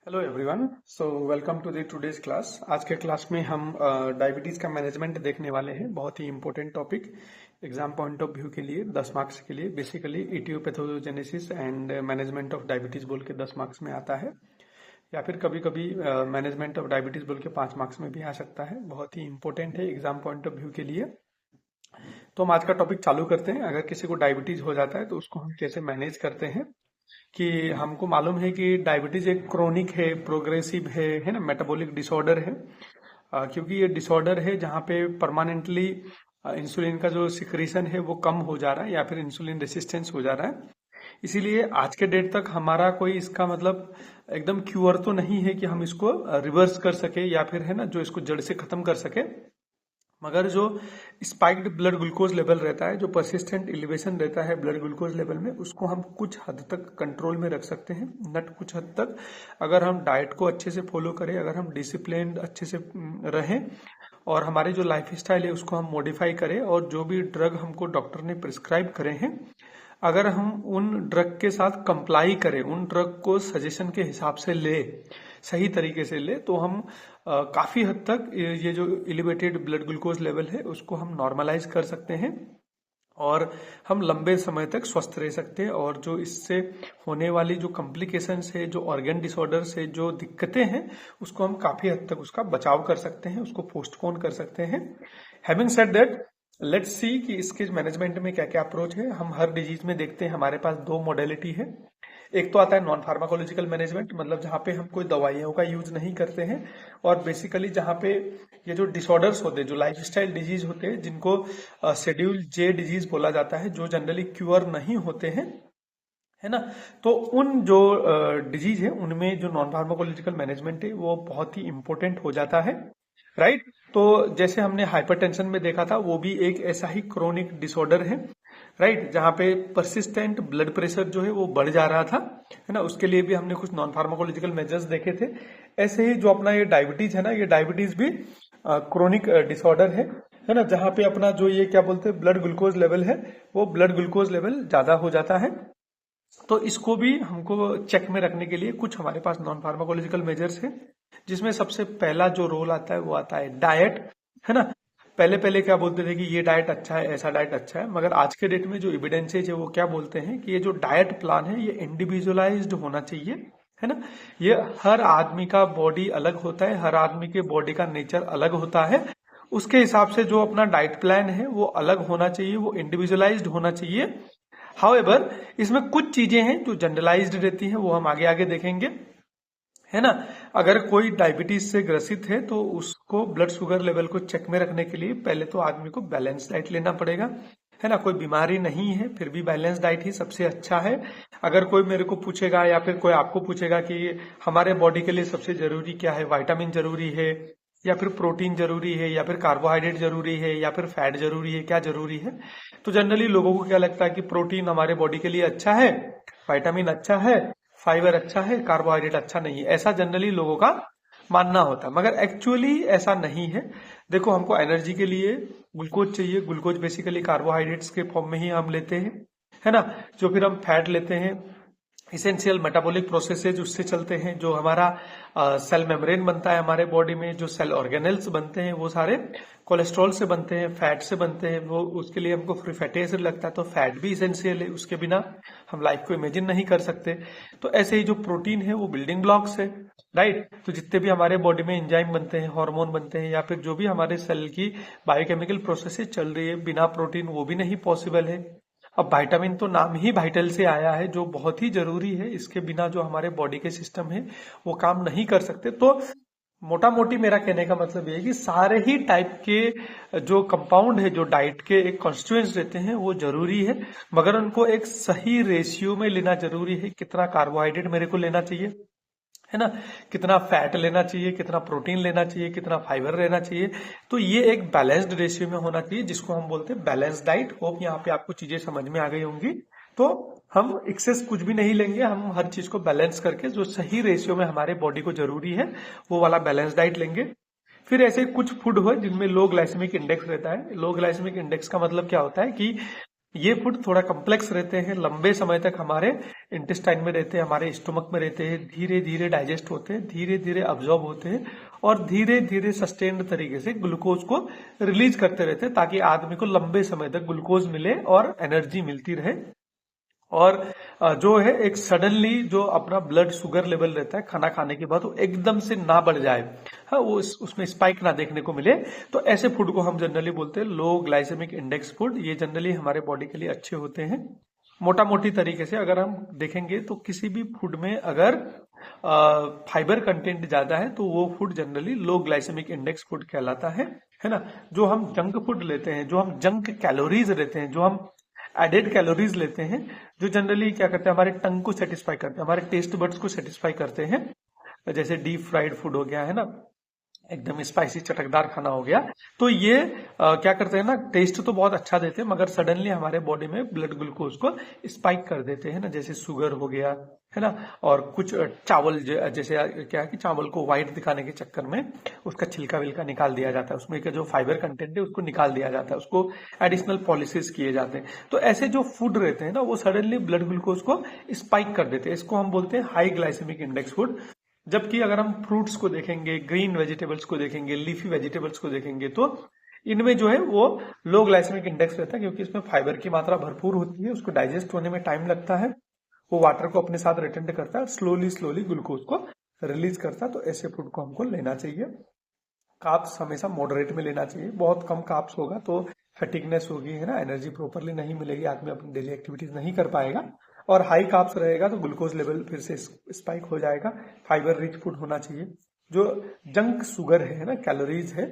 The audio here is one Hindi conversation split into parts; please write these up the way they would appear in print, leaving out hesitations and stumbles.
Hello everyone. So welcome to the today's class. आज के क्लास में हम डायबिटीज़ का मैनेजमेंट देखने वाले हैं। बहुत ही important topic exam point of view के लिए 10 मार्क्स के लिए। Basically etiopathogenesis and management of diabetes बोल के 10 मार्क्स में आता है, या फिर कभी कभी मैनेजमेंट ऑफ डायबिटीज़ बोल के 5 मार्क्स में भी आ सकता है। बहुत ही इंपॉर्टेंट है एग्जाम पॉइंट ऑफ व्यू के लिए। तो हम आज का टॉपिक चालू करते हैं। अगर किसी को डायबिटीज़ हो जाता है तो उसको हम कैसे मैनेज करते हैं, कि हमको मालूम है कि डायबिटीज एक क्रोनिक है, प्रोग्रेसिव है ना, मेटाबॉलिक डिसऑर्डर है। क्योंकि ये डिसऑर्डर है जहाँ पे परमानेंटली इंसुलिन का जो सिक्रीशन है वो कम हो जा रहा है या फिर इंसुलिन रेसिस्टेंस हो जा रहा है। इसीलिए आज के डेट तक हमारा कोई इसका मतलब एकदम क्यूअर तो नहीं है कि हम इसको रिवर्स कर सके या फिर है ना जो इसको जड़ से खत्म कर सके। मगर जो स्पाइक्ड ब्लड ग्लूकोज लेवल रहता है, जो परसिस्टेंट एलिवेशन रहता है ब्लड ग्लूकोज लेवल में, उसको हम कुछ हद तक कंट्रोल में रख सकते हैं। नट कुछ हद तक अगर हम डाइट को अच्छे से फॉलो करें, अगर हम डिसिप्लिन अच्छे से रहें और हमारी जो लाइफ स्टाइल है उसको हम मॉडिफाई करें, और जो भी ड्रग हमको डॉक्टर ने प्रिस्क्राइब करे हैं अगर हम उन ड्रग के साथ कंप्लाई करें, उन ड्रग को सजेशन के हिसाब से ले, सही तरीके से ले, तो हम काफी हद तक ये जो एलिवेटेड ब्लड ग्लूकोज लेवल है उसको हम नॉर्मलाइज कर सकते हैं और हम लंबे समय तक स्वस्थ रह सकते हैं। और जो इससे होने वाली जो कॉम्प्लिकेशंस है, जो ऑर्गन डिसऑर्डर्स है, जो दिक्कतें हैं, उसको हम काफी हद तक उसका बचाव कर सकते हैं, उसको पोस्टपोन कर सकते हैं। Having said that, let's see कि इसके मैनेजमेंट में क्या क्या अप्रोच है। हम हर डिजीज में देखते हैं हमारे पास दो मॉडलिटी है। एक तो आता है नॉन फार्माकोलॉजिकल मैनेजमेंट, मतलब जहाँ पे हम कोई दवाइयों का यूज नहीं करते हैं, और बेसिकली जहाँ पे ये जो डिसऑर्डर्स होते हैं, जो लाइफस्टाइल डिजीज होते हैं, जिनको शेड्यूल जे डिजीज बोला जाता है, जो जनरली क्योर नहीं होते हैं, है ना। तो उन जो डिजीज है उनमें जो नॉन फार्माकोलॉजिकल मैनेजमेंट है वो बहुत ही इंपॉर्टेंट हो जाता है, राइट। तो जैसे हमने हाइपरटेंशन में देखा था, वो भी एक ऐसा ही क्रोनिक डिसऑर्डर है, राइट, जहाँ पे परसिस्टेंट ब्लड प्रेशर जो है वो बढ़ जा रहा था, है ना। उसके लिए भी हमने कुछ नॉन फार्माकोलॉजिकल मेजर्स देखे थे। ऐसे ही जो अपना ये डायबिटीज है ना, ये डायबिटीज भी क्रोनिक डिसऑर्डर है ना, जहाँ पे अपना जो ये क्या बोलते हैं ब्लड ग्लूकोज लेवल है, वो ब्लड ग्लूकोज लेवल ज्यादा हो जाता है। तो इसको भी हमको चेक में रखने के लिए कुछ हमारे पास नॉन फार्माकोलॉजिकल मेजर्स है, जिसमें सबसे पहला जो रोल आता है वो आता है डाइट, है ना। पहले पहले क्या बोलते थे कि ये डाइट अच्छा है, ऐसा डाइट अच्छा है, मगर आज के डेट में जो एविडेंसेज है वो क्या बोलते हैं कि ये जो डाइट प्लान है ये इंडिविजुअलाइज्ड होना चाहिए, है ना। ये हर आदमी का बॉडी अलग होता है, हर आदमी के बॉडी का नेचर अलग होता है, उसके हिसाब से जो अपना डाइट प्लान है वो अलग होना चाहिए, वो इंडिविजुअलाइज्ड होना चाहिए। हाउएवर, इसमें कुछ चीजें हैं जो जनरलाइज्ड रहती हैं, वो हम आगे आगे देखेंगे, है ना। अगर कोई डायबिटीज से ग्रसित है तो उसको ब्लड शुगर लेवल को चेक में रखने के लिए पहले तो आदमी को बैलेंस डाइट लेना पड़ेगा, है ना। कोई बीमारी नहीं है फिर भी बैलेंस डाइट ही सबसे अच्छा है। अगर कोई मेरे को पूछेगा या फिर कोई आपको पूछेगा कि हमारे बॉडी के लिए सबसे जरूरी क्या है, विटामिन जरूरी है या फिर प्रोटीन जरूरी है या फिर कार्बोहाइड्रेट जरूरी है या फिर फैट जरूरी है, क्या जरूरी है, तो जनरली लोगों को क्या लगता है कि प्रोटीन हमारे बॉडी के लिए अच्छा है, विटामिन अच्छा है, फाइबर अच्छा है, कार्बोहाइड्रेट अच्छा नहीं है, ऐसा जनरली लोगों का मानना होता है। मगर एक्चुअली ऐसा नहीं है। देखो, हमको एनर्जी के लिए ग्लूकोज चाहिए, ग्लूकोज बेसिकली कार्बोहाइड्रेट्स के फॉर्म में ही हम लेते हैं, है ना। जो फिर हम फैट लेते हैं, इसेंशियल मेटाबॉलिक प्रोसेसेज उससे चलते हैं, जो हमारा सेल मेम्ब्रेन बनता है हमारे बॉडी में, जो सेल ऑर्गेनेल्स बनते हैं वो सारे कोलेस्ट्रॉल से बनते हैं, फैट से बनते हैं। वो उसके लिए हमको फ्री फैटी एसिड लगता है, तो फैट भी इसेंशियल है, उसके बिना हम लाइफ को इमेजिन नहीं कर सकते। तो ऐसे ही जो प्रोटीन है वो बिल्डिंग ब्लॉक्स है, राइट। तो जितने भी हमारे बॉडी में एंजाइम बनते हैं, हार्मोन बनते हैं, या फिर जो भी हमारे सेल की बायोकेमिकल प्रोसेसेस चल रही है, बिना प्रोटीन वो भी नहीं पॉसिबल है। अब विटामिन तो नाम ही वाइटल से आया है, जो बहुत ही जरूरी है, इसके बिना जो हमारे बॉडी के सिस्टम है वो काम नहीं कर सकते। तो मोटा मोटी मेरा कहने का मतलब ये है कि सारे ही टाइप के जो कंपाउंड है, जो डाइट के एक कॉन्स्टिट्यूएंट्स रहते हैं, वो जरूरी है, मगर उनको एक सही रेशियो में लेना जरूरी है। कितना कार्बोहाइड्रेट मेरे को लेना चाहिए, है ना, कितना फैट लेना चाहिए, कितना प्रोटीन लेना चाहिए, कितना फाइबर लेना चाहिए, तो ये एक बैलेंस्ड रेशियो में होना चाहिए, जिसको हम बोलते हैं बैलेंस डाइट। होप यहाँ पे आपको चीजें समझ में आ गई होंगी। तो हम एक्सेस कुछ भी नहीं लेंगे, हम हर चीज को बैलेंस करके जो सही रेशियो में हमारे बॉडी को जरूरी है वो वाला बैलेंस डाइट लेंगे। फिर ऐसे कुछ फूड हो जिनमें लो ग्लाइसेमिक इंडेक्स रहता है। लो ग्लाइसेमिक इंडेक्स का मतलब क्या होता है कि ये फूड थोड़ा कम्प्लेक्स रहते हैं, लंबे समय तक हमारे इंटेस्टाइन में रहते हैं, हमारे स्टोमक में रहते हैं, धीरे धीरे डाइजेस्ट होते हैं, धीरे धीरे अब्जॉर्ब होते हैं और धीरे धीरे सस्टेन्ड तरीके से ग्लूकोज को रिलीज करते रहते हैं ताकि आदमी को लंबे समय तक ग्लूकोज मिले और एनर्जी मिलती रहे। और जो है एक सडनली जो अपना ब्लड शुगर लेवल रहता है खाना खाने के बाद वो एकदम से ना बढ़ जाए, हाँ वो उसमें स्पाइक ना देखने को मिले, तो ऐसे फूड को हम जनरली बोलते हैं लो ग्लाइसेमिक इंडेक्स फूड। ये जनरली हमारे बॉडी के लिए अच्छे होते हैं। मोटा मोटी तरीके से अगर हम देखेंगे तो किसी भी फूड में अगर फाइबर कंटेंट ज्यादा है तो वो food generally low glycemic index food कहलाता है ना। जो हम जंक फूड लेते हैं, जो हम जंक कैलोरीज लेते हैं, जो हम एडेड कैलोरीज लेते हैं, जो जनरली क्या करते हैं हमारे टंग को सेटिस्फाई करते हैं, हमारे टेस्ट बड्स को सेटिस्फाई करते हैं, जैसे डीप फ्राइड फूड हो गया है ना, एकदम स्पाइसी चटकदार खाना हो गया, तो ये क्या करते हैं ना, टेस्ट तो बहुत अच्छा देते हैं मगर सडनली हमारे बॉडी में ब्लड ग्लूकोज को स्पाइक कर देते हैं ना, जैसे शुगर हो गया है ना। और कुछ चावल जैसे क्या है कि चावल को व्हाइट दिखाने के चक्कर में उसका छिलका विलका निकाल दिया जाता है, उसमें का जो फाइबर कंटेंट है उसको निकाल दिया जाता है, उसको एडिशनल पॉलिसीज किए जाते हैं। तो ऐसे जो फूड रहते हैं ना वो सडनली ब्लड ग्लूकोज को स्पाइक कर देते हैं, इसको हम बोलते हैं हाई ग्लाइसेमिक इंडेक्स फूड। जबकि अगर हम फ्रूट्स को देखेंगे, ग्रीन वेजिटेबल्स को देखेंगे, लीफी वेजिटेबल्स को देखेंगे तो इनमें जो है वो लो ग्लाइसेमिक इंडेक्स रहता है क्योंकि इसमें फाइबर की मात्रा भरपूर होती है, उसको डाइजेस्ट होने में टाइम लगता है, वो वाटर को अपने साथ रिटेंड करता है, स्लोली स्लोली ग्लूकोज को रिलीज करता है। तो ऐसे फूड को हमको लेना चाहिए। कार्ब्स हमेशा मॉडरेट में लेना चाहिए, बहुत कम कार्ब्स होगा तो फैटिकनेस होगी है ना, एनर्जी प्रॉपरली नहीं मिलेगी, आदमी अपनी डेली एक्टिविटीज नहीं कर पाएगा। और हाई कार्ब्स रहेगा तो ग्लूकोज लेवल फिर से स्पाइक हो जाएगा। फाइबर रिच फूड होना चाहिए। जो जंक शुगर है ना, कैलोरीज है,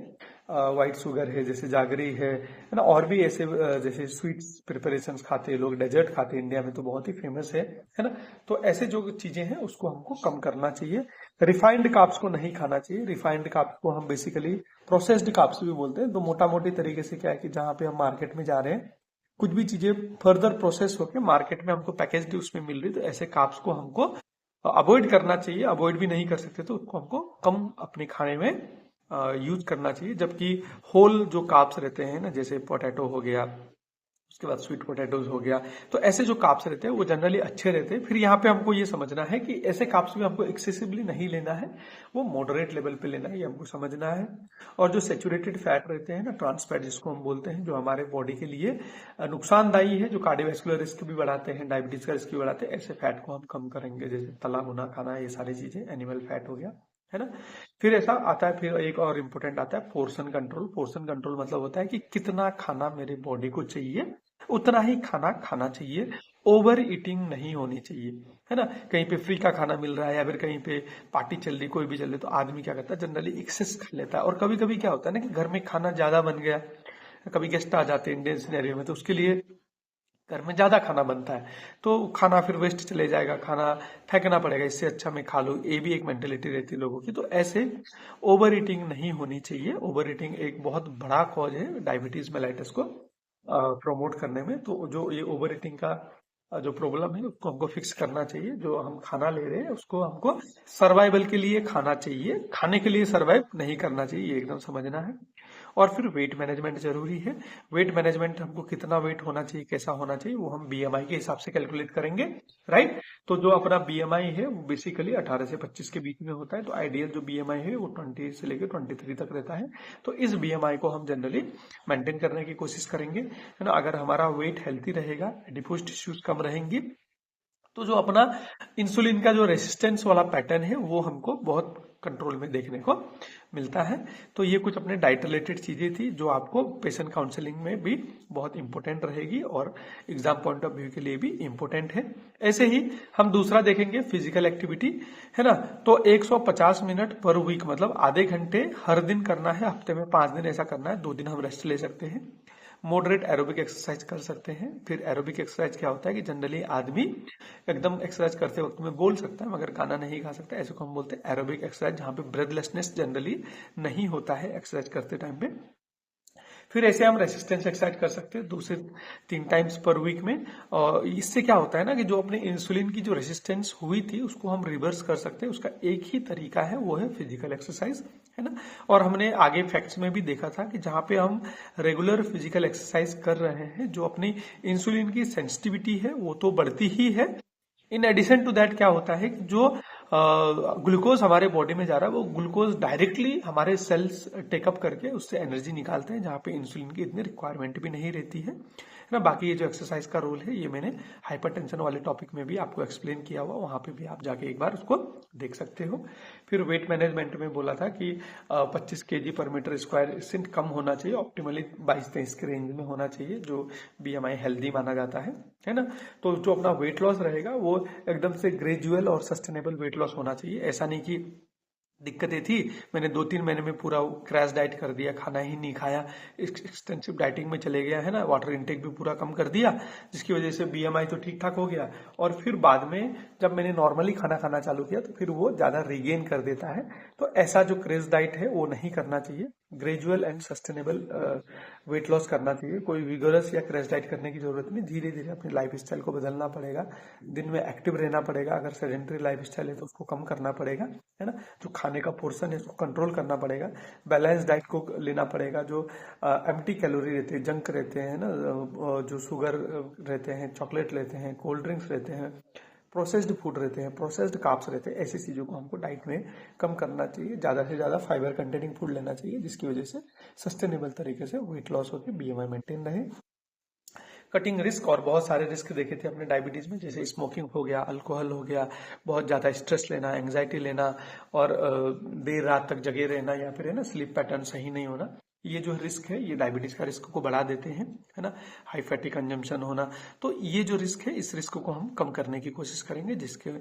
व्हाइट शुगर है जैसे जागरी है ना, और भी ऐसे जैसे स्वीट्स प्रिपरेशंस खाते हैं लोग, डेजर्ट खाते हैं, इंडिया में तो बहुत ही फेमस है ना। तो ऐसे जो चीजें हैं उसको हमको कम करना चाहिए। रिफाइंड कार्ब्स को नहीं खाना चाहिए। रिफाइंड कार्ब्स को हम बेसिकली प्रोसेस्ड कार्ब्स भी बोलते हैं। तो मोटा मोटी तरीके से क्या है कि जहाँ पे हम मार्केट में जा रहे हैं, कुछ भी चीजें फर्दर प्रोसेस होकर मार्केट में हमको पैकेज उसमें मिल रही, तो ऐसे कार्ब्स को हमको अवॉइड करना चाहिए। अवॉइड भी नहीं कर सकते तो उसको हमको कम अपने खाने में यूज करना चाहिए। जबकि होल जो कार्ब्स रहते हैं ना, जैसे पोटैटो हो गया, उसके बाद स्वीट पोटैटोज हो गया, तो ऐसे जो कार्ब्स रहते हैं वो जनरली अच्छे रहते हैं। फिर यहाँ पे हमको ये समझना है कि ऐसे कार्ब्स भी हमको एक्सेसिवली नहीं लेना है, वो मॉडरेट लेवल पे लेना है, ये हमको समझना है। और जो सेचुरेटेड फैट रहते हैं ना, ट्रांस फैट जिसको हम बोलते हैं, जो हमारे बॉडी के लिए नुकसानदायी है, जो कार्डियोवैस्कुलर रिस्क भी बढ़ाते हैं, डायबिटीज का रिस्क भी बढ़ाते हैं, ऐसे फैट को हम कम करेंगे। जैसे तला भुना खाना, ये सारी चीजें एनिमल फैट हो गया है ना। फिर ऐसा आता है, फिर एक और इम्पोर्टेंट आता है पोर्शन कंट्रोल। पोर्शन कंट्रोल मतलब होता है कि कितना खाना मेरे बॉडी को चाहिए उतना ही खाना खाना चाहिए, ओवर ईटिंग नहीं होनी चाहिए है ना। कहीं पे फ्री का खाना मिल रहा है या फिर कहीं पे पार्टी चल रही, कोई भी चल रही, तो आदमी क्या करता है जनरली एक्सेस खा लेता है। और कभी कभी क्या होता है ना कि घर में खाना ज्यादा बन गया, कभी गेस्ट आ जाते हैं इंडियन सिनेरियो में, तो उसके लिए घर में ज्यादा खाना बनता है तो खाना फिर वेस्ट चले जाएगा, खाना फेंकना पड़ेगा, इससे अच्छा मैं खा लूं, ये भी एक मेंटेलिटी रहती है लोगों की। तो ऐसे ओवर ईटिंग नहीं होनी चाहिए। ओवर ईटिंग एक बहुत बड़ा कॉज है डायबिटीज मेलाइटस को प्रमोट करने में। तो जो ये ओवर ईटिंग का जो प्रॉब्लम है उसको हमको फिक्स करना चाहिए। जो हम खाना ले रहे हैं उसको हमको सर्वाइवल के लिए खाना चाहिए, खाने के लिए सर्वाइव नहीं करना चाहिए, ये एकदम समझना है। और फिर वेट मैनेजमेंट जरूरी है। वेट मैनेजमेंट हमको कितना वेट होना चाहिए, कैसा होना चाहिए, वो हम बीएमआई के हिसाब से कैलकुलेट करेंगे, राइट। तो जो अपना बीएमआई है वो बेसिकली 18 से 25 के बीच में होता है। तो आइडियल जो बीएमआई है वो 20 से लेकर 23 तक रहता है। तो इस बीएमआई को हम जनरली मेंटेन करने की कोशिश करेंगे है ना। अगर हमारा वेट हेल्थी रहेगा, एडिपोज टिश्यूज कम रहेंगी, तो जो अपना इंसुलिन का जो रेसिस्टेंस वाला पैटर्न है वो हमको बहुत कंट्रोल में देखने को मिलता है। तो ये कुछ अपने डाइट रिलेटेड चीजें थी जो आपको पेशेंट काउंसलिंग में भी बहुत इंपॉर्टेंट रहेगी और एग्जाम पॉइंट ऑफ व्यू के लिए भी इंपॉर्टेंट है। ऐसे ही हम दूसरा देखेंगे फिजिकल एक्टिविटी है ना। तो 150 मिनट पर वीक मतलब आधे घंटे हर दिन करना है, हफ्ते में 5 दिन ऐसा करना है, 2 दिन हम रेस्ट ले सकते हैं। मॉडरेट एरोबिक एक्सरसाइज कर सकते हैं। फिर एरोबिक एक्सरसाइज क्या होता है कि जनरली आदमी एकदम एक्सरसाइज करते वक्त में बोल सकता है मगर गाना नहीं गा सकता, ऐसे को हम बोलते हैं एरोबिक एक्सरसाइज, जहां पे ब्रेथलेसनेस जनरली नहीं होता है एक्सरसाइज करते टाइम पे। फिर ऐसे हम रेसिस्टेंस एक्सरसाइज कर सकते हैं 2 से 3 टाइम्स पर वीक में। और इससे क्या होता है ना कि जो अपने इंसुलिन की जो रेसिस्टेंस हुई थी उसको हम रिवर्स कर सकते हैं। उसका एक ही तरीका है, वो है फिजिकल एक्सरसाइज, है ना। और हमने आगे फैक्ट्स में भी देखा था कि जहां पे हम रेगुलर फिजिकल एक्सरसाइज कर रहे हैं, जो अपनी इंसुलिन की सेंसिटिविटी है वो तो बढ़ती ही है। इन एडिशन टू दैट क्या होता है कि जो ग्लूकोज हमारे बॉडी में जा रहा है वो ग्लूकोज डायरेक्टली हमारे सेल्स टेकअप करके उससे एनर्जी निकालते हैं, जहाँ पे इंसुलिन की इतनी रिक्वायरमेंट भी नहीं रहती है ना। बाकी ये जो एक्सरसाइज का रोल है ये मैंने हाइपरटेंशन वाले टॉपिक में भी आपको एक्सप्लेन किया हुआ, वहां पे भी आप जाके एक बार उसको देख सकते हो। फिर वेट मैनेजमेंट में बोला था कि 25 kg पर मीटर स्क्वायर इससे कम होना चाहिए, ऑप्टिमली 22-23 के रेंज में होना चाहिए, जो BMI हेल्दी माना जाता है ना। तो जो अपना वेट लॉस रहेगा वो एकदम से ग्रेजुअल और सस्टेनेबल वेट लॉस होना चाहिए। ऐसा नहीं कि दिक्कतें थी, मैंने 2-3 महीने में पूरा क्रैश डाइट कर दिया, खाना ही नहीं खाया, एक्सटेंसिव डाइटिंग में चले गया, है ना, वाटर इनटेक भी पूरा कम कर दिया, जिसकी वजह से BMI तो ठीक ठाक हो गया। और फिर बाद में जब मैंने नॉर्मली खाना खाना चालू किया तो फिर वो ज्यादा रिगेन कर देता है। तो ऐसा जो क्रैश डाइट है वो नहीं करना चाहिए, gradual and sustainable weight loss करना चाहिए। कोई विगरस या क्रैश डाइट करने की जरूरत नहीं, धीरे धीरे अपनी लाइफ स्टाइल को बदलना पड़ेगा, दिन में एक्टिव रहना पड़ेगा, अगर सेडेंटरी लाइफ स्टाइल है तो उसको कम करना पड़ेगा, है ना। जो खाने का पोर्शन है उसको कंट्रोल करना पड़ेगा, बैलेंस डाइट को लेना पड़ेगा। जो एम्प्टी कैलोरी रहते हैं, जंक रहते हैं ना, जो शुगर रहते हैं, चॉकलेट लेते हैं, कोल्ड ड्रिंक्स रहते हैं, प्रोसेस्ड फूड रहते हैं, प्रोसेस्ड कार्ब्स रहते हैं, ऐसी चीज़ों को हमको डाइट में कम करना चाहिए। ज़्यादा से ज़्यादा फाइबर कंटेनिंग फूड लेना चाहिए, जिसकी वजह से सस्टेनेबल तरीके से वेट लॉस होकर BMI मेंटेन रहे। कटिंग रिस्क, और बहुत सारे रिस्क देखे थे अपने डायबिटीज में, जैसे स्मोकिंग हो गया, अल्कोहल हो गया, बहुत ज़्यादा स्ट्रेस लेना, एंग्जाइटी लेना, और देर रात तक जगे रहना, या फिर है ना स्लीप पैटर्न सही नहीं होना। ये जो रिस्क है ये डायबिटीज का रिस्क को बढ़ा देते हैं, है ना। हाई फैटी कंजम्पशन होना, तो ये जो रिस्क है इस रिस्क को हम कम करने की कोशिश करेंगे, जिसके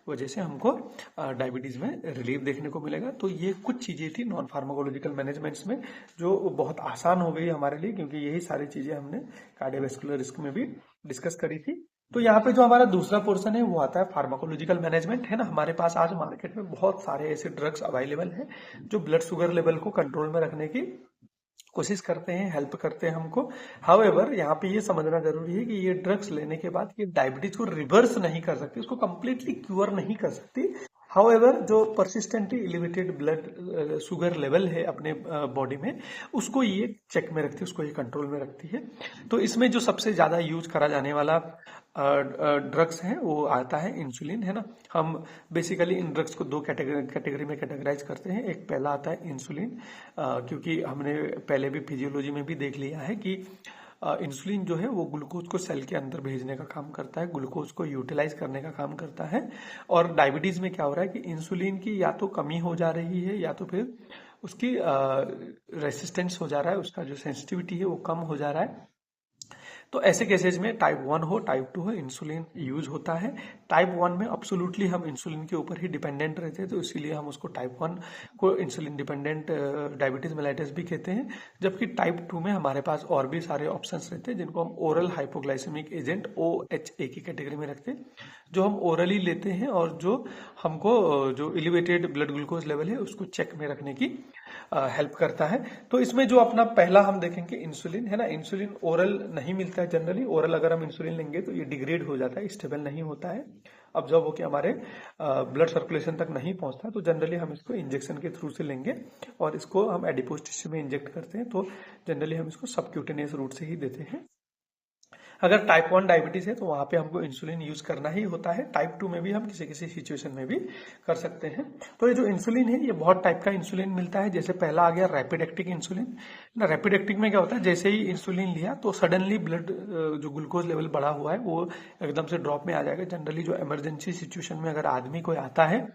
वजह से हमको डायबिटीज में रिलीफ देखने को मिलेगा। तो ये कुछ चीजें थी नॉन फार्माकोलॉजिकल मैनेजमेंट्स में जो बहुत आसान हो गई हमारे लिए, क्योंकि यही सारी चीजें हमने कार्डियोवैस्कुलर रिस्क में भी डिस्कस करी थी। तो यहाँ पे जो हमारा दूसरा पोर्शन है वो आता है फार्माकोलॉजिकल मैनेजमेंट, है ना। हमारे पास आज मार्केट में बहुत सारे ऐसे ड्रग्स अवेलेबल हैं जो ब्लड शुगर लेवल को कंट्रोल में रखने की कोशिश करते हैं, हेल्प करते हैं हमको। हाउएवर यहाँ पे ये समझना जरूरी है कि ये ड्रग्स लेने के बाद ये डायबिटीज को रिवर्स नहीं कर सकती, उसको कंप्लीटली क्योर नहीं कर सकती। हाउएवर जो persistently elevated blood sugar level है अपने बॉडी में, उसको ये चेक में रखती है, उसको ये कंट्रोल में रखती है। तो इसमें जो सबसे ज्यादा यूज करा जाने वाला ड्रग्स है वो आता है इंसुलिन, है ना। हम बेसिकली इन ड्रग्स को 2 कैटेगरी में कैटेगराइज करते हैं। एक पहला आता है इंसुलिन, क्योंकि हमने पहले भी फिजियोलॉजी में भी देख लिया है कि इंसुलिन जो है वो ग्लूकोज को सेल के अंदर भेजने का काम करता है, ग्लूकोज को यूटिलाइज करने का काम करता है। और डायबिटीज में क्या हो रहा है कि इंसुलिन की या तो कमी हो जा रही है या तो फिर उसकी रेसिस्टेंस हो जा रहा है, उसका जो सेंसिटिविटी है वो कम हो जा रहा है। तो ऐसे केसेज में टाइप 1 हो टाइप 2 हो इंसुलिन यूज होता है। टाइप 1 में अब्सोल्युटली हम इंसुलिन के ऊपर ही डिपेंडेंट रहते हैं, तो इसीलिए हम उसको टाइप 1 को इंसुलिन डिपेंडेंट डायबिटीज मेलाइटस भी कहते हैं। जबकि टाइप 2 में हमारे पास और भी सारे ऑप्शंस रहते हैं, जिनको हम ओरल हाइपोग्लाइसेमिक एजेंट OHA की कैटेगरी में रखते हैं, जो हम ओरली लेते हैं और जो हमको जो एलिवेटेड ब्लड ग्लूकोज लेवल है उसको चेक में रखने की हेल्प करता है। तो इसमें जो अपना पहला हम देखेंगे इंसुलिन, है ना। इंसुलिन ओरल नहीं मिलता है जनरली, ओरल अगर हम इंसुलिन लेंगे तो ये डिग्रेड हो जाता है, स्टेबल नहीं होता है, ऑब्जर्व होकर हमारे ब्लड सर्कुलेशन तक नहीं पहुंचता। तो जनरली हम इसको इंजेक्शन के थ्रू से लेंगे और इसको हम एडिपोज टिश्यू में इंजेक्ट करते हैं, तो जनरली हम इसको सबक्यूटेनियस रूट से ही देते हैं। अगर टाइप 1 डायबिटीज है तो वहां पे हमको इंसुलिन यूज करना ही होता है। टाइप 2 में भी हम किसी किसी सिचुएशन में भी कर सकते हैं। तो ये जो इंसुलिन है ये बहुत टाइप का इंसुलिन मिलता है। जैसे पहला आ गया रैपिड एक्टिंग इंसुलिन ना। रैपिड एक्टिंग में क्या होता है, जैसे ही इंसुलिन लिया तो सडनली ब्लड जो ग्लूकोज लेवल बढ़ा हुआ है वो एकदम से ड्रॉप में आ जाएगा। जनरली जो इमरजेंसी सिचुएशन में अगर आदमी कोई आता है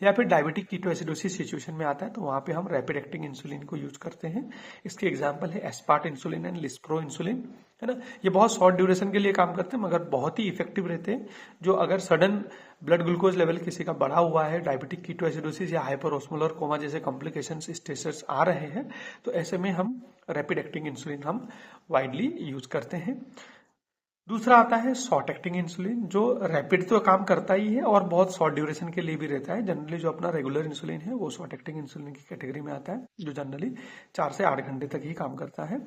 या फिर डायबिटिक कीटोएसिडोसिस सिचुएशन में आता है तो वहां पे हम रैपिड एक्टिंग इंसुलिन को यूज करते हैं। इसके एग्जांपल है aspart insulin and lispro insulin, है ना। ये बहुत शॉर्ट ड्यूरेशन के लिए काम करते हैं मगर बहुत ही इफेक्टिव रहते हैं। जो अगर सडन ब्लड ग्लूकोज लेवल किसी का बढ़ा हुआ है, डायबिटिक कीटोएसिडोसिस या हाइपरओस्मोलर कोमा जैसे कॉम्प्लिकेशंस स्टेटस आ रहे हैं, तो ऐसे में हम रैपिड एक्टिंग इंसुलिन हम वाइडली यूज करते हैं। दूसरा आता है शॉर्ट एक्टिंग इंसुलिन, जो रैपिड तो काम करता ही है और बहुत शॉर्ट ड्यूरेशन के लिए भी रहता है। जनरली जो अपना रेगुलर इंसुलिन है वो शॉर्ट एक्टिंग इंसुलिन की कैटेगरी में आता है, जो जनरली 4 से 8 घंटे तक ही काम करता है।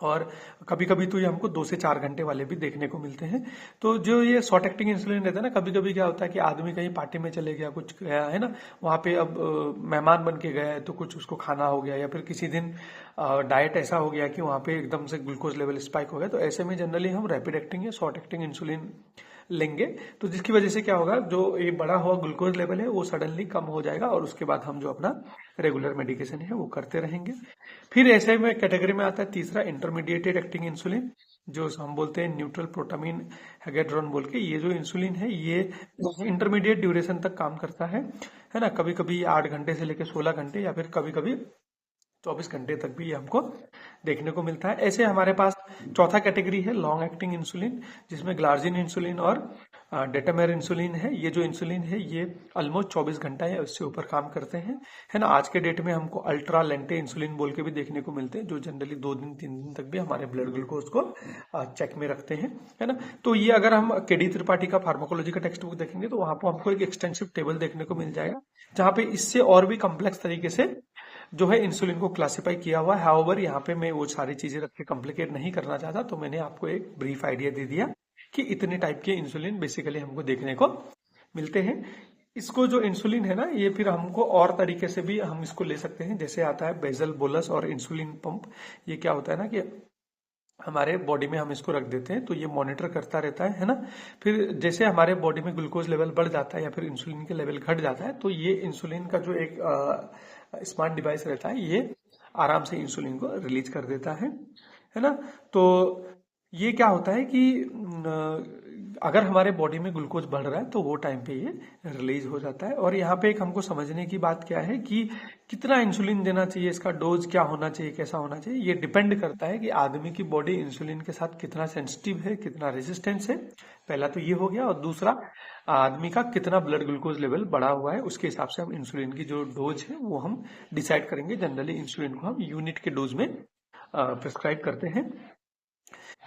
और कभी कभी तो ये हमको 2 से 4 घंटे वाले भी देखने को मिलते हैं। तो जो ये शॉर्ट एक्टिंग इंसुलिन रहता है ना, कभी कभी क्या होता है कि आदमी कहीं पार्टी में चले गया, कुछ गया है ना, वहाँ पे अब मेहमान बन के गया है तो कुछ उसको खाना हो गया, या फिर किसी दिन डाइट ऐसा हो गया कि वहाँ पे एकदम से ग्लूकोज लेवल स्पाइक हो गया, तो ऐसे में जनरली हम रैपिड एक्टिंग या शॉर्ट एक्टिंग इंसुलिन लेंगे। तो जिसकी वजह से क्या होगा, जो ये बड़ा हुआ ग्लूकोज लेवल है वो सडनली कम हो जाएगा, और उसके बाद हम जो अपना रेगुलर मेडिकेशन है वो करते रहेंगे। फिर ऐसे में कैटेगरी में आता है तीसरा, इंटरमीडिएटेड एक्टिंग इंसुलिन, जो हम बोलते हैं न्यूट्रल प्रोटामिन हेगेड्रॉन बोल के। ये जो इंसुलिन है ये इंटरमीडिएट ड्यूरेशन तक काम करता है ना, कभी कभी 8 घंटे से लेकर 16 घंटे, या फिर कभी कभी 24 घंटे तक भी हमको देखने को मिलता है। ऐसे हमारे पास चौथा कैटेगरी है लॉन्ग एक्टिंग इंसुलिन, जिसमें ग्लार्जिन इंसुलिन और डेटामेर इंसुलिन है। ये जो इंसुलिन है ये ऑलमोस्ट 24 घंटा या उससे ऊपर काम करते हैं, है ना। आज के डेट में हमको अल्ट्रा लेंटे इंसुलिन बोल के भी देखने को मिलते हैं, जो जनरली 2 दिन 3 दिन तक भी हमारे ब्लड ग्लूकोज को चेक में रखते हैं, है ना। तो ये अगर हम केडी त्रिपाठी का फार्माकोलॉजी का टेक्स्ट बुक देखेंगे तो वहां पर हमको एक एक्सटेंसिव टेबल देखने को मिल जाएगा, जहाँ पे इससे और भी कॉम्प्लेक्स तरीके से जो है इंसुलिन को क्लासिफाई किया हुआ है। हाउएवर यहाँ पे मैं वो सारी चीजें रख के कॉम्प्लिकेट नहीं करना चाहता, तो मैंने आपको एक ब्रीफ आइडिया दे दिया कि इतने टाइप के इंसुलिन बेसिकली हमको देखने को मिलते हैं। इसको जो इंसुलिन है ना, ये फिर हमको और तरीके से भी हम इसको ले सकते हैं, जैसे आता है बेजल बोलस और इंसुलिन पंप। ये क्या होता है ना कि हमारे बॉडी में हम इसको रख देते हैं तो ये मॉनिटर करता रहता है ना। फिर जैसे हमारे बॉडी में ग्लूकोज लेवल बढ़ जाता है या फिर इंसुलिन के लेवल घट जाता है, तो ये इंसुलिन का जो एक स्मार्ट डिवाइस रहता है ये आराम से इंसुलिन को रिलीज कर देता है ना। तो ये क्या होता है कि अगर हमारे बॉडी में ग्लूकोज बढ़ रहा है तो वो टाइम पे ये रिलीज हो जाता है। और यहाँ पे एक हमको समझने की बात क्या है कि कितना इंसुलिन देना चाहिए, इसका डोज क्या होना चाहिए, कैसा होना चाहिए, ये डिपेंड करता है कि आदमी की बॉडी इंसुलिन के साथ कितना सेंसिटिव है, कितना रेजिस्टेंस है। पहला तो ये हो गया, और दूसरा आदमी का कितना ब्लड ग्लूकोज लेवल बढ़ा हुआ है, उसके हिसाब से हम इंसुलिन की जो डोज है वो हम डिसाइड करेंगे। जनरली इंसुलिन को हम यूनिट के डोज में प्रिस्क्राइब करते हैं।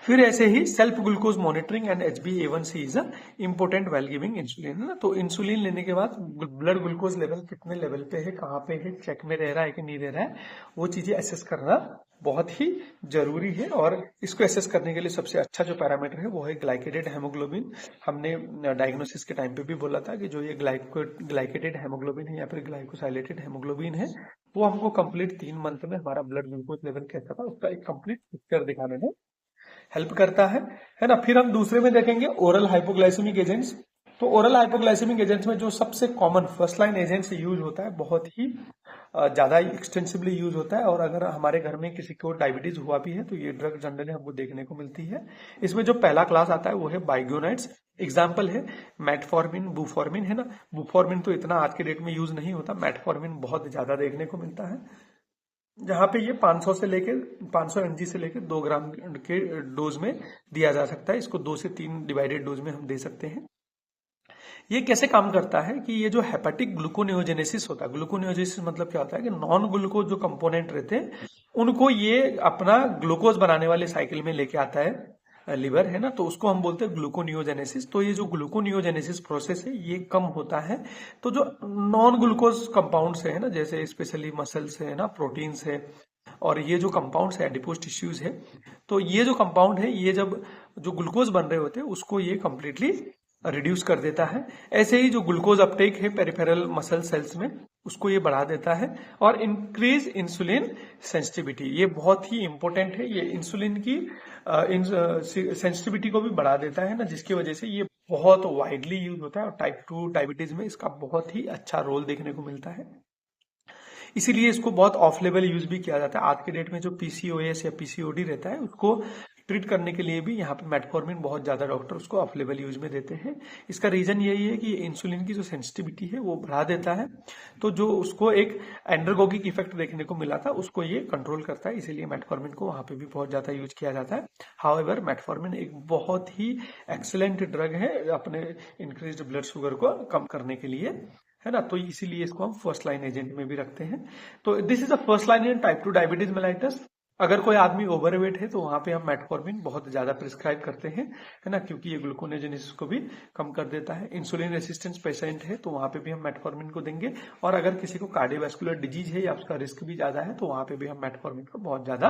फिर ऐसे ही self glucose monitoring and HbA1c is a important well giving insulin, है ना। तो इंसुलिन लेने के बाद ब्लड ग्लूकोज लेवल कितने लेवल पे है, कहाँ पे है, चेक में रह रहा है कि नहीं रह रहा है, वो चीजें एसेस करना बहुत ही जरूरी है। और इसको एसेस करने के लिए सबसे अच्छा जो पैरामीटर है वो है ग्लाइकेटेड हेमोग्लोबिन। हमने डायग्नोसिस के टाइम पे भी बोला था कि जो ये ग्लाइकेटेड हेमोग्लोबिन है या फिर ग्लाइकोसाइलेटेड हेमोग्लोबिन है, वो हमको कंप्लीट 3 मंथ में हमारा ब्लड ग्लूकोज लेवल कैसा था उसका एक कंप्लीट पिक्चर दिखाने में हेल्प करता है ना। फिर हम दूसरे में देखेंगे ओरल हाइपोग्लाइसेमिक एजेंट्स। तो ओरल हाइपोग्लाइसेमिक एजेंट्स में जो सबसे common first line agents use होता है, बहुत ही ज्यादा एक्सटेंसिवली यूज होता है, और अगर हमारे घर में किसी को डायबिटीज हुआ भी है तो ये ड्रग जनरली हमको देखने को मिलती है। इसमें जो पहला क्लास आता है वो है बाइग्योनाइड्स। एग्जाम्पल है मेटफॉर्मिन, बुफॉर्मिन, है ना। बुफॉर्मिन तो इतना आज के डेट में यूज नहीं होता, मेटफॉर्मिन बहुत ज्यादा देखने को मिलता है, जहां पे ये 500 mg से लेकर 2 ग्राम के डोज में दिया जा सकता है। इसको 2 से 3 डिवाइडेड डोज में हम दे सकते हैं। ये कैसे काम करता है कि ये जो हेपेटिक ग्लूकोनियोजेनेसिस होता है, ग्लूकोनियोजेनेसिस मतलब क्या होता है कि नॉन ग्लूकोज जो कंपोनेंट रहते हैं उनको ये अपना ग्लूकोज बनाने वाले साइकिल में लेके आता है लिवर, है ना। तो उसको हम बोलते हैं ग्लूकोनियोजेनेसिस। तो ये जो ग्लूकोनियोजेनेसिस प्रोसेस है ये कम होता है, तो जो नॉन ग्लूकोज कंपाउंड्स है ना, जैसे स्पेशली मसल्स है ना, प्रोटीन्स है, और ये जो कंपाउंड्स है एडिपोज टिश्यूज है, तो ये जो कंपाउंड है ये जब जो ग्लूकोज बन रहे होते हैं उसको ये कंप्लीटली रिड्यूस कर देता है। ऐसे ही जो ग्लूकोज अपटेक है पेरिफेरल मसल सेल्स में उसको ये बढ़ा देता है। और इंक्रीज इंसुलिन सेंसिटिविटी, ये बहुत ही इंपॉर्टेंट है, ये इंसुलिन की सेंसिटिविटी को भी बढ़ा देता है ना, जिसकी वजह से ये बहुत वाइडली यूज होता है, और टाइप 2 डायबिटीज में इसका बहुत ही अच्छा रोल देखने को मिलता है। इसीलिए इसको बहुत ऑफ लेवल यूज भी किया जाता है। आज के डेट में जो PCOS या PCOD रहता है उसको ट्रीट करने के लिए भी यहाँ पे मेटफॉर्मिन बहुत ज्यादा डॉक्टर उसको ऑफ लेवल यूज में देते हैं। इसका रीजन यही है कि इंसुलिन की जो सेंसिटिविटी है वो बढ़ा देता है, तो जो उसको एक एंड्रोगोगिक इफेक्ट देखने को मिला था उसको ये कंट्रोल करता है, इसीलिए मेटफॉर्मिन को वहां पे भी बहुत ज्यादा यूज किया जाता है। हाउएवर मेटफॉर्मिन एक बहुत ही एक्सीलेंट ड्रग है अपने इंक्रीज्ड ब्लड शुगर को कम करने के लिए, है ना। तो इसीलिए इसको हम फर्स्ट लाइन एजेंट में भी रखते हैं। तो this is the first line in type 2 diabetes mellitus. अगर कोई आदमी ओवरवेट है तो वहां पे हम मेटफॉर्मिन बहुत ज्यादा प्रिस्क्राइब करते हैं, है ना, क्योंकि ये ग्लूकोनेजेनेसिस को भी कम कर देता है। इंसुलिन रेसिस्टेंस पेशेंट है तो वहां पे भी हम मेटफॉर्मिन को देंगे, और अगर किसी को कार्डियोवैस्कुलर डिजीज है या उसका रिस्क भी ज्यादा है तो वहां पे भी हम मेटफॉर्मिन को बहुत ज्यादा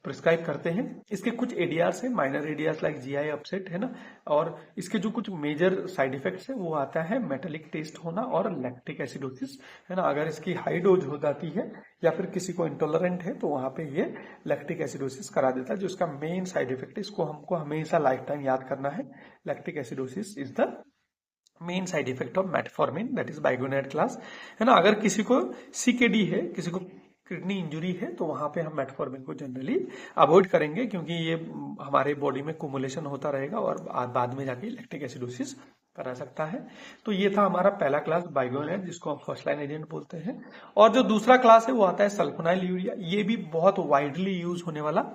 प्रिस्क्राइब करते हैं। इसके कुछ एडीआर्स है, माइनर एडीआर्स लाइक जीआई अपसेट है ना, और इसके जो कुछ मेजर साइड इफेक्ट्स है वो आता है मेटेलिक टेस्ट होना और लैक्टिक एसिडोसिस है ना। अगर इसकी हाई डोज हो जाती है या फिर किसी को इंटॉलरेंट है तो वहां पे ये लैक्टिक एसिडोसिस करा देता है, जो इसका मेन साइड इफेक्ट है। इसको हमको हमेशा लाइफ टाइम याद करना है। Lactic acidosis is the main side effect of metformin, that is biguanide class है ना। अगर किसी को सीकेडी है, किसी को किडनी इंजुरी है, तो वहां पे हम मेटफॉर्मिन को जनरली अवॉइड करेंगे, क्योंकि ये हमारे बॉडी में कुमुलेशन होता रहेगा और बाद में जाके लैक्टिक एसिडोसिस करा सकता है। तो ये था हमारा पहला क्लास बाइगोनेट, जिसको हम फर्स्ट लाइन एजेंट बोलते हैं। और जो दूसरा क्लास है वो आता है सल्फोनाइल यूरिया। ये भी बहुत वाइडली यूज होने वाला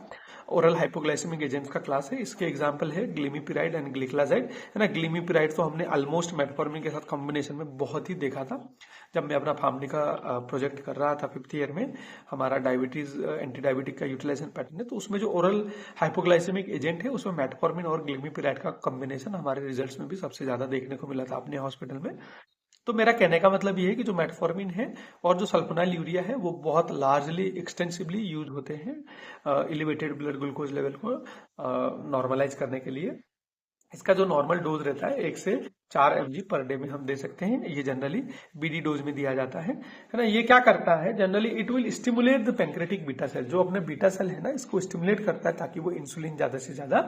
ओरल हाइपोग्लाइसेमिक एजेंट्स का क्लास है। इसके एग्जांपल है ग्लिमिपिराइड एंड ग्लिक्लाजाइड है ना। ग्लिमिपिराइड तो हमने ऑलमोस्ट मेटफॉर्मिन के साथ कॉम्बिनेशन में बहुत ही देखा था जब मैं अपना फार्मडी का प्रोजेक्ट कर रहा था 5th ईयर में। हमारा डायबिटीज एंटी डायबिटिक का यूटिलाइजेशन पैटर्न है, तो उसमें जो ओरल हाइपोग्लाइसेमिक एजेंट है उसमें मेटफॉर्मिन और ग्लिमिपिराइड का कॉम्बिनेशन हमारे रिजल्ट्स में भी सबसे ज्यादा देखने को मिला था अपने हॉस्पिटल में। तो मेरा कहने का मतलब ये है कि जो मेटफॉर्मिन है और जो सल्फोनाइल यूरिया है वो बहुत लार्जली एक्सटेंसिवली यूज होते हैं एलिवेटेड ब्लड ग्लूकोज लेवल को नॉर्मलाइज करने के लिए। इसका जो नॉर्मल डोज रहता है 1 से 4 mg पर डे में हम दे सकते हैं। ये जनरली बीडी डोज में दिया जाता है ना। ये क्या करता है generally, it will stimulate the pancreatic beta cell. जो अपने बीटा सेल है ना, इसको स्टिमुलेट करता है ताकि वो इंसुलिन ज्यादा से ज्यादा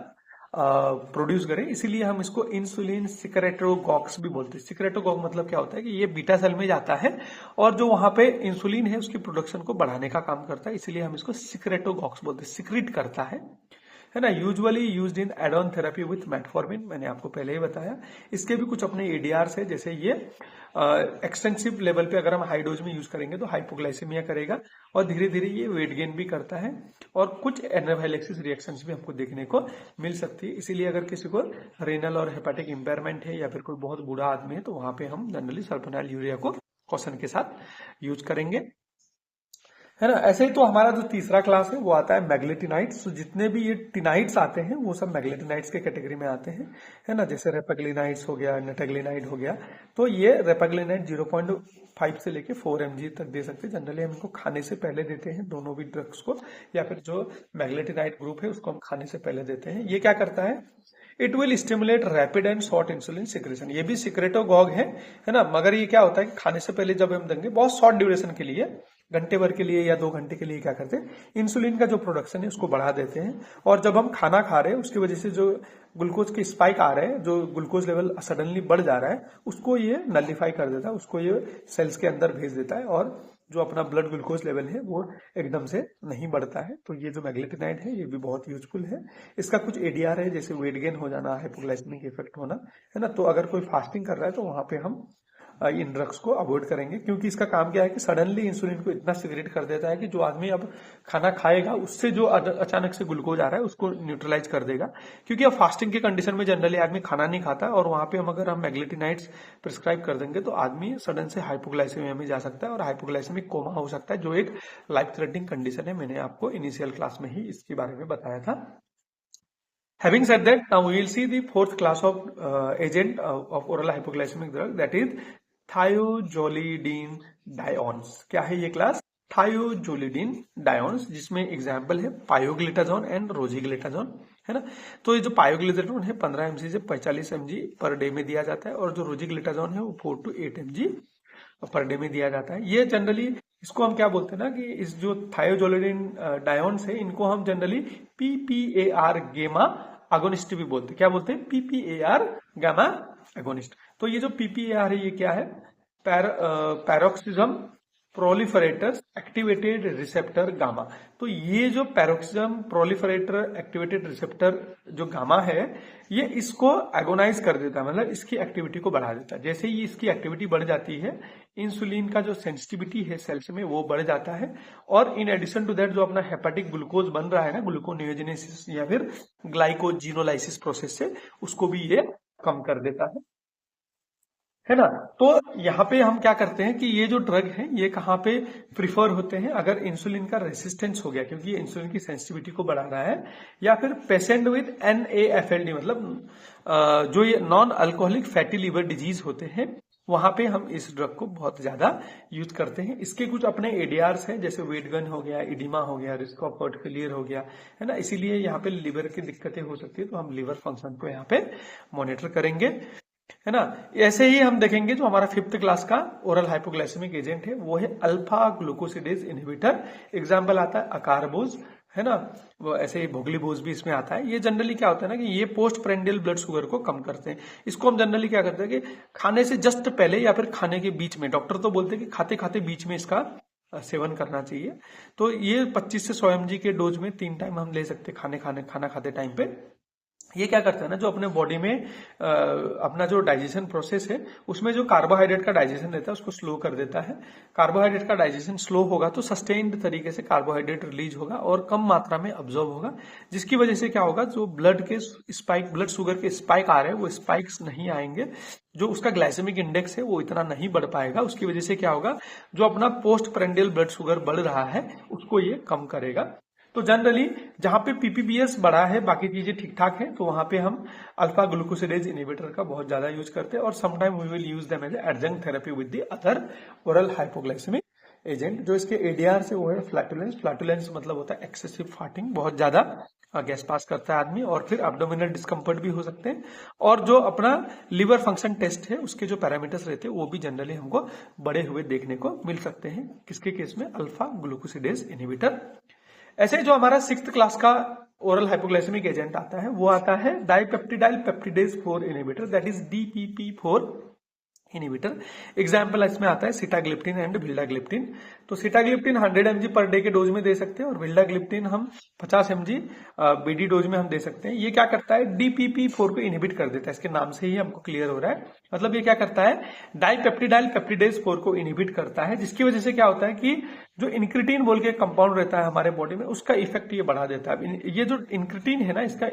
प्रोड्यूस करें। इसीलिए हम इसको इंसुलिन सिक्रेटोगॉक्स भी बोलते हैं। सिक्रेटोगॉक मतलब क्या होता है कि ये बीटा सेल में जाता है और जो वहां पे इंसुलिन है उसकी प्रोडक्शन को बढ़ाने का काम करता है, इसीलिए हम इसको सिक्रेटोगॉक्स बोलते हैं। सिक्रीट करता है ना। Usually used in add on therapy with metformin, मैंने आपको पहले ही बताया। इसके भी कुछ अपने एडीआर्स है, जैसे ये एक्सटेंसिव लेवल पे अगर हम हाई डोज में यूज करेंगे तो हाइपोग्लाइसेमिया करेगा और धीरे धीरे ये वेट गेन भी करता है और कुछ एनाफाइलेक्सिस रिएक्शंस भी हमको देखने को मिल सकती है। इसीलिए अगर किसी को रेनल और हेपेटिक इंपेयरमेंट है या फिर कोई बहुत बूढ़ा आदमी है तो वहां पे हम जनरली सल्फोनाइल यूरिया को कॉशन के साथ यूज करेंगे है ना। ऐसे ही तो हमारा जो तीसरा क्लास है वो आता है मैग्लेटिनाइट्स। तो जितने भी ये टिनाइट्स आते हैं वो सब मैग्लेटिनाइट्स के कैटेगरी में आते हैं है ना। जैसे रेपेग्लिनाइट्स हो गया, नेटेग्लिनाइड हो गया, तो ये रेपेग्लिनाइड 0.5 से लेके 4 mg तक दे सकते हैं। जनरली हम इनको खाने से पहले देते हैं दोनों भी ड्रग्स को, या फिर जो मैग्लेटिनाइड ग्रुप है उसको हम खाने से पहले देते हैं। ये क्या करता है, it will stimulate rapid and short insulin secretion. ये भी सिक्रेटोगॉग है ना, मगर ये क्या होता है कि खाने से पहले जब हम देंगे बहुत शॉर्ट ड्यूरेशन के लिए, घंटे भर के लिए या 2 घंटे के लिए क्या करते हैं, इंसुलिन का जो प्रोडक्शन है उसको बढ़ा देते हैं। और जब हम खाना खा रहे हैं उसकी वजह से जो ग्लूकोज के स्पाइक आ रहे हैं, जो ग्लूकोज लेवल सडनली बढ़ जा रहा है, उसको ये नलिफाई कर देता है, उसको ये सेल्स के अंदर भेज देता है और जो अपना ब्लड ग्लूकोज लेवल है वो एकदम से नहीं बढ़ता है। तो ये जो मैग्लेटिनाइड है ये भी बहुत यूजफुल है। इसका कुछ एडीआर है, जैसे वेट गेन हो जाना, हाइपोग्लाइसेमिक इफेक्ट होना है ना। तो अगर कोई फास्टिंग कर रहा है तो वहां पे हम इन ड्रग्स को अवॉइड करेंगे, क्योंकि इसका काम क्या है कि सडनली इंसुलिन को इतना सिक्रेट कर देता है कि जो आदमी अब खाना खाएगा उससे जो अचानक से ग्लूकोज आ रहा है उसको न्यूट्रलाइज कर देगा। क्योंकि अब फास्टिंग के कंडीशन में जनरली आदमी खाना नहीं खाता और वहां पे अगर हम मैग्लेटिनाइड्स प्रिस्क्राइब कर देंगे तो आदमी सडन से हाइपोग्लाइसेमिया में जा सकता है और हाइपोग्लाइसेमिक कोमा हो सकता है, जो एक लाइफ थ्रेटनिंग कंडीशन है। मैंने आपको इनिशियल क्लास में ही इसके बारे में बताया था। Having said that, now we will see the fourth class of agent of oral hypoglycemic drug, that is थायोजोलिडीन डायोन्स। क्या है ये क्लास? थायोजोलिडीन डायोन्स, जिसमें एग्जाम्पल है पायोग्लिटाजोन एंड रोजिग्लिटाजोन है ना। तो ये जो पायोग्लिटाजोन है 15 mg से 45 mg पर डे में दिया जाता है और जो रोजिग्लिटाजोन है वो 4 to 8 mg पर डे में दिया जाता है। ये जनरली इसको हम क्या बोलते हैं ना कि इस जो थायोजोलिडीन डायोन्स है इनको हम जनरली PPAR गेमा अगोनिस्ट भी बोलते हैं। क्या बोलते हैं? PPAR gamma agonist. तो ये जो PPAR है ये क्या है? पैरोक्सिज्म प्रोलिफरेटर एक्टिवेटेड रिसेप्टर गामा। तो ये जो पैरोक्सिज्म प्रोलिफरेटर एक्टिवेटेड रिसेप्टर जो गामा है ये इसको एगोनाइज कर देता है, मतलब इसकी एक्टिविटी को बढ़ा देता है। जैसे ही इसकी एक्टिविटी बढ़ जाती है इंसुलिन का जो सेंसिटिविटी है सेल्स में वो बढ़ जाता है और इन एडिशन टू दैट जो अपना हेपेटिक ग्लूकोज बन रहा है ना, ग्लूकोनियोजेनेसिस या फिर ग्लाइकोजिनोलाइसिस प्रोसेस से, उसको भी ये कम कर देता है ना। तो यहाँ पे हम क्या करते हैं कि ये जो ड्रग है ये कहाँ पे प्रिफर होते हैं? अगर इंसुलिन का रेसिस्टेंस हो गया, क्योंकि ये इंसुलिन की सेंसिटिविटी को बढ़ा रहा है, या फिर पेशेंट विद NAFLD मतलब जो ये non alcoholic fatty liver disease होते हैं वहां पे हम इस ड्रग को बहुत ज्यादा यूज करते हैं। इसके कुछ अपने एडीआरस हैं, जैसे वेट गन हो गया, इडिमा हो गया, रिस्क ऑफ हार्ट फेलियर हो गया, है ना। इसीलिए यहाँ पे लिवर की दिक्कतें हो सकती है, तो हम लिवर फंक्शन को यहाँ पे मॉनिटर करेंगे, है ना। ऐसे ही हम देखेंगे जो हमारा 5th क्लास का ओरल हाइपोग्लाइसेमिक एजेंट है वो है अल्फा ग्लूकोसिडेज इनहिबिटर। एग्जाम्पल आता है अकारबोज, है ना। वो ऐसे ही भोगलीबोज भी इसमें आता है। ये जनरली क्या होता है ना कि ये पोस्ट प्रेंडियल ब्लड शुगर को कम करते हैं। इसको हम जनरली क्या करते हैं कि खाने से जस्ट पहले या फिर खाने के बीच में, डॉक्टर तो बोलते हैं कि खाते खाते बीच में इसका सेवन करना चाहिए। तो ये 25 से 100 mg के डोज में 3 टाइम हम ले सकते हैं खाना खाते टाइम पे। ये क्या करता है ना, जो अपने बॉडी में अपना जो डाइजेशन प्रोसेस है उसमें जो कार्बोहाइड्रेट का डाइजेशन रहता है उसको स्लो कर देता है। कार्बोहाइड्रेट का डाइजेशन स्लो होगा तो सस्टेन्ड तरीके से कार्बोहाइड्रेट रिलीज होगा और कम मात्रा में अब्जॉर्ब होगा, जिसकी वजह से क्या होगा, जो ब्लड शुगर के स्पाइक आ रहे हैं वो स्पाइक्स नहीं आएंगे। जो उसका ग्लाइसेमिक इंडेक्स है वो इतना नहीं बढ़ पाएगा। उसकी वजह से क्या होगा, जो अपना पोस्ट प्रेंडियल ब्लड शुगर बढ़ रहा है उसको ये कम करेगा। तो जनरली जहां पे पीपीबीएस बढ़ा है, बाकी चीजें ठीक ठाक है, तो वहां पे हम अल्फा ग्लूकोसिडेज इनहिबिटर का बहुत ज्यादा यूज करते हैं। और sometime we will use them as adjunct therapy with the other oral hypoglycemic agent. जो इसके एडीआर से वो है फ्लैटुलेंस। फ्लैटुलेंस मतलब होता है एक्सेसिव फार्टिंग, बहुत ज्यादा गैस पास करता है आदमी, और फिर एब्डोमिनल डिस्कम्फर्ट भी हो सकते हैं। और जो अपना लिवर फंक्शन टेस्ट है उसके जो पैरामीटर्स रहते हैं वो भी जनरली हमको बढ़े हुए देखने को मिल सकते हैं। किसके केस में? Alpha glucosidase inhibitor. ऐसे जो हमारा 6th क्लास का ओरल हाइपोग्लाइसेमिक एजेंट आता है वो आता है dipeptidyl peptidase 4 inhibitor, that is DPP4 inhibitor. Example इसमें आता है सिटाग्लिप्टिन एंड विल्डाग्लिप्टिन। तो सिटाग्लिप्टिन 100 mg पर डे के डोज में दे सकते हैं और विल्डाग्लिप्टिन हम 50 mg बीडी डोज में हम दे सकते हैं। ये क्या करता है, DPP4 को इनहिबिट कर देता है। इसके नाम से ही हमको क्लियर हो रहा है, मतलब ये क्या करता है, डाइपेप्टिडाइल पेप्टिडेज 4 को इनहिबिट करता है, जिसकी वजह से क्या होता है कि जो इंक्रिटीन बोल के कंपाउंड रहता है हमारे बॉडी में उसका इफेक्ट ये बढ़ा देता है। ये जो इंक्रिटीन है ना, इसका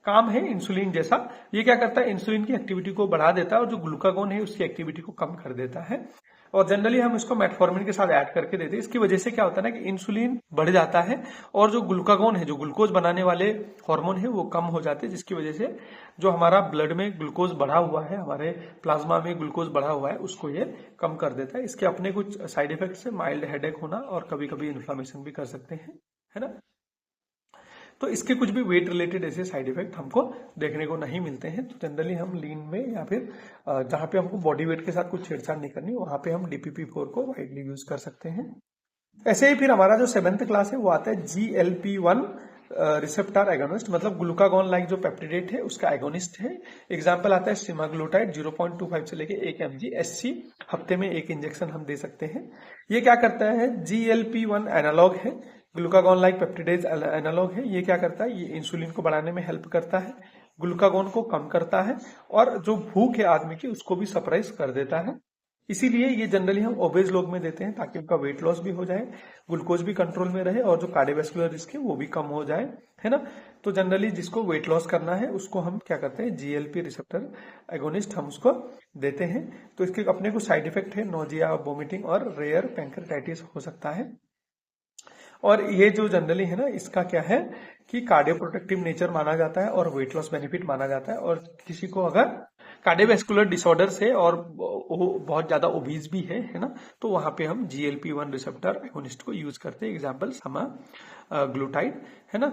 काम है इंसुलिन जैसा। ये क्या करता है, इंसुलिन की एक्टिविटी को बढ़ा देता है और जो ग्लूकागोन है उसकी एक्टिविटी को कम कर देता है। और जनरली हम इसको मेटफॉर्मिन के साथ ऐड करके देते हैं। इसकी वजह से क्या होता है ना कि इंसुलिन बढ़ जाता है और जो ग्लूकागोन है, जो ग्लूकोज बनाने वाले हार्मोन है, वो कम हो जाते हैं, जिसकी वजह से जो हमारा ब्लड में ग्लूकोज बढ़ा हुआ है, हमारे प्लाज्मा में ग्लूकोज बढ़ा हुआ है, उसको ये कम कर देता है। इसके अपने कुछ साइड इफेक्ट्स है, माइल्ड हेडेक होना और कभी कभी इन्फ्लामेशन भी कर सकते हैं, है ना। तो इसके कुछ भी वेट रिलेटेड ऐसे साइड इफेक्ट हमको देखने को नहीं मिलते हैं। तो जनरली हम लीन में या फिर जहां पे हमको बॉडी वेट के साथ कुछ छेड़छाड़ नहीं करनी, वहां पे हम DPP4 को वाइडली यूज कर सकते हैं। ऐसे ही फिर हमारा जो 7th क्लास है वो आता है GLP-1 रिसेप्टर एगोनिस्ट, मतलब ग्लूकागॉन लाइक जो पेप्टिडेट है उसका एगोनिस्ट है। एग्जाम्पल आता है सेमाग्लूटाइड 0.25 से लेके 1 mg SC, हफ्ते में 1 इंजेक्शन हम दे सकते हैं। ये क्या करता है, GLP-1 एनालॉग है, ग्लूकागॉन लाइक पेप्टिडेज एनालॉग है। ये क्या करता है, ये इंसुलिन को बढ़ाने में हेल्प करता है, ग्लूकागॉन को कम करता है और जो भूख है आदमी की उसको भी सप्रेस कर देता है। इसीलिए ये जनरली हम ओबेज लोग में देते हैं ताकि उनका वेट लॉस भी हो जाए, ग्लूकोज भी कंट्रोल में रहे और जो कार्डियोवैस्कुलर रिस्क है वो भी कम हो जाए, है ना। तो जनरली जिसको वेट लॉस करना है उसको हम क्या करते हैं, GLP रिसेप्टर एगोनिस्ट हम उसको देते हैं। तो इसके अपने कुछ साइड इफेक्ट है, नोजिया, वोमिटिंग और रेयर पैंक्रेटाइटिस हो सकता है। और ये जो जनरली है ना, इसका क्या है कि कार्डियो प्रोटेक्टिव नेचर माना जाता है और वेट लॉस बेनिफिट माना जाता है। और किसी को अगर कार्डियोवैस्कुलर डिसऑर्डर्स है और बहुत ज्यादा ओबीज भी है ना, तो वहां पे हम GLP-1 रिसेप्टर एगोनिस्ट को यूज करते हैं। एग्जांपल समाग्लूटाइड, है ना।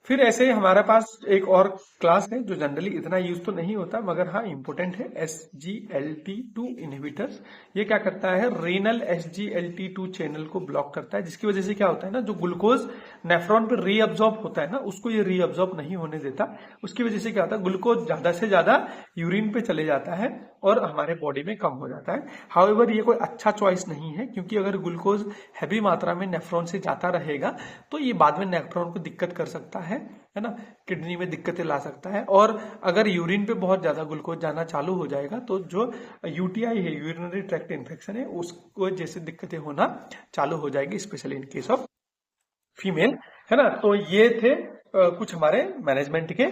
फिर ऐसे हमारे पास एक और क्लास है जो जनरली इतना यूज तो नहीं होता मगर हाँ इंपोर्टेंट है, SGLT2 इनहिबिटर्स। ये क्या करता है, रीनल SGLT2 चैनल को ब्लॉक करता है, जिसकी वजह से क्या होता है ना, जो ग्लूकोज नेफ्रॉन पे रीअब्जॉर्ब होता है ना, उसको ये रीअब्जॉर्ब नहीं होने देता। उसकी वजह से क्या होता है, ग्लूकोज ज्यादा से ज्यादा यूरिन पे चले जाता है और हमारे बॉडी में कम हो जाता है। हाउएवर ये कोई अच्छा चॉइस नहीं है, क्योंकि अगर ग्लूकोज हैवी मात्रा में नेफ्रॉन से जाता रहेगा तो ये बाद में नेफ्रॉन को दिक्कत कर सकता है ना, किडनी में दिक्कतें ला सकता है। और अगर यूरिन पे बहुत ज्यादा ग्लूकोज जाना चालू हो जाएगा तो जो UTI है, यूरिनरी ट्रैक्ट इन्फेक्शन है, उसको जैसे दिक्कतें होना चालू हो जाएगी, specially in case of female, है ना। तो ये थे कुछ हमारे मैनेजमेंट के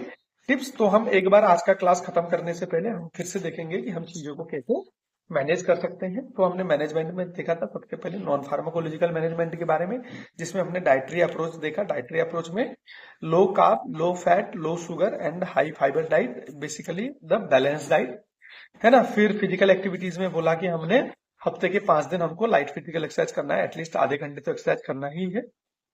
टिप्स। तो हम एक बार आज का क्लास खत्म करने से पहले हम फिर से देखेंगे कि हम चीजों को कैसे मैनेज कर सकते हैं। तो हमने मैनेजमेंट में देखा था सबसे पहले नॉन फार्माकोलॉजिकल मैनेजमेंट के बारे में, जिसमें हमने डाइटरी अप्रोच देखा। डाइटरी अप्रोच में low carb, low fat, low sugar and high fibre diet, basically the balance diet. है ना। फिर फिजिकल एक्टिविटीज में बोला कि हमने हफ्ते के 5 दिन हमको लाइट फिजिकल एक्सरसाइज करना है, एटलीस्ट आधे घंटे तो एक्सरसाइज करना ही है।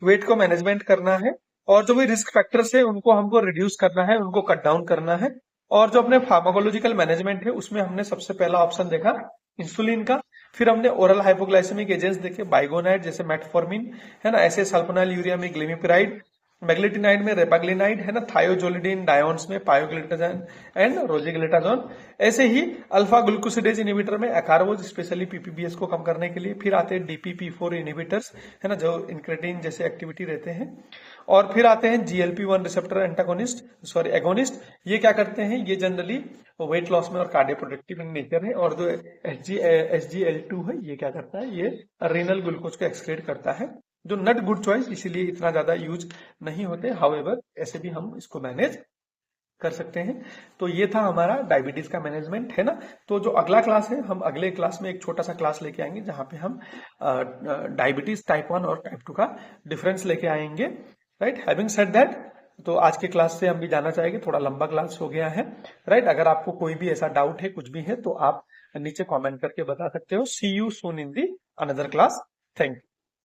वेट को मैनेजमेंट करना है, और जो भी रिस्क फैक्टर्स है उनको हमको रिड्यूस करना है, उनको कट डाउन करना है। और जो अपने फार्माकोलॉजिकल मैनेजमेंट है उसमें हमने सबसे पहला ऑप्शन देखा इंसुलिन का। फिर हमने ओरल हाइपोग्लाइसेमिक एजेंट्स देखे, बाइगोनाइड जैसे मेटफॉर्मिन, है ना, ऐसे सल्फोनाइल यूरिया में ग्लिमिपिराइड, मैग्लेटिनाइड में रेपाग्लिनाइड, है ना, थायोजोलिडिन, डायोन्स में पायोग्लिटाजन एंड रोजिग्लिटाजोन। ऐसे ही अल्फा ग्लूकोसिडेज इनिबिटर में अकार्बोज, स्पेशली पीपीबीएस को कम करने के लिए। फिर आते हैं डीपीपी4 इनिबिटर्स, है ना, जो इंक्रेटिन जैसे एक्टिविटी रहते हैं। और फिर आते हैं जीएलपी1 रिसेप्टर एगोनिस्ट। ये क्या करते हैं, ये जनरली वेट लॉस में और कार्डियो प्रोटेक्टिव इन नेचर है। और जो SGLT2 है, ये क्या करता है, ये रीनल ग्लूकोज को एक्सक्रीट करता है। जो नट गुड चॉइस, इसीलिए इतना ज्यादा यूज नहीं होते, हाउएवर ऐसे भी हम इसको मैनेज कर सकते हैं। तो ये था हमारा डायबिटीज का मैनेजमेंट, है ना। तो जो अगला क्लास है, हम अगले क्लास में एक छोटा सा क्लास लेके आएंगे जहां पे हम डायबिटीज टाइप 1 और टाइप 2 का डिफरेंस लेके आएंगे, राइट। हैविंग सेड दैट, तो आज के क्लास से हम भी जाना चाहेंगे, थोड़ा लंबा क्लास हो गया है, राइट। अगर आपको कोई भी ऐसा डाउट है, कुछ भी है, तो आप नीचे कॉमेंट करके बता सकते हो। See you soon in the another class. Thank you.